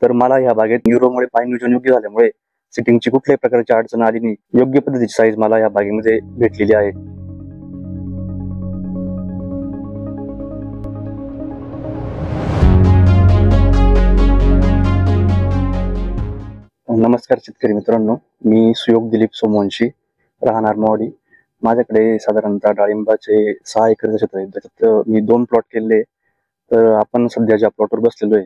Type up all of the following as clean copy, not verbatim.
तर मला ह्या बागेत न्यूरोमुळे पाणी नियोजन योग्य झाल्यामुळे सिटिंगची कुठल्याही प्रकारची अडचण आली नाही. योग्य पद्धतीची साईज मला या बागेमध्ये भेटलेली आहे. नमस्कार शेतकरी मित्रांनो, मी सुयोग दिलीप सोमवंशी, राहणार मोहाडी. माझ्याकडे साधारणतः डाळिंबाचे 6 एकरचं क्षेत्र आहे. त्याच्यात मी 2 प्लॉट केलेले. तर आपण सध्या ज्या प्लॉटवर बसलेलो आहे,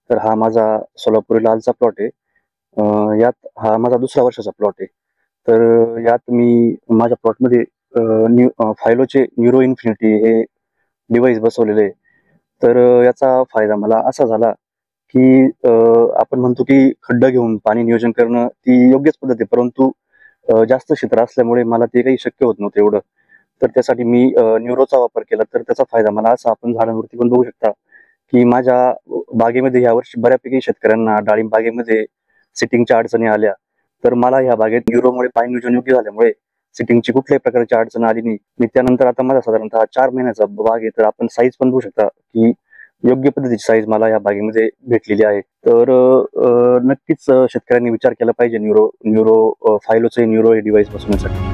तर हा माझा सोलापुरी लालचा प्लॉट आहे. यात हा माझा दुसऱ्या वर्षाचा प्लॉट आहे. तर यात मी माझ्या प्लॉटमध्ये फायलोचे न्यूरो इन्फिनिटी हे डिव्हाइस बसवलेले आहे. तर याचा फायदा मला असा झाला की आपण म्हणतो की खड्डा घेऊन पाणी नियोजन करणं ती योग्यच पद्धत आहे, परंतु जास्त क्षेत्र असल्यामुळे मला ते काही शक्य होत नव्हतं एवढं. तर त्यासाठी मी न्यूरोचा वापर केला. तर त्याचा फायदा मला असा आपण झाडांवरती पण बघू शकता की माझ्या बागेमध्ये यावर्षी बऱ्यापैकी शेतकऱ्यांना डाळिंब बागेमध्ये सिटिंगच्या अडचणी आल्या. तर मला ह्या बागेत न्यूरोमुळे पाणी नियोजन योग्य झाल्यामुळे सिटिंगची कुठल्याही प्रकारची अडचण आली नाही. मी त्यानंतर आता माझा साधारणतः 4 महिन्याचा बाग आहे. तर आपण साईज पण बघू शकता की योग्य पद्धतीची साईज मला या बागेमध्ये भेटलेली आहे. तर नक्कीच शेतकऱ्यांनी विचार केला पाहिजे न्यूरो फायलोचे न्यूरो हे डिव्हाइस बसवण्यासाठी.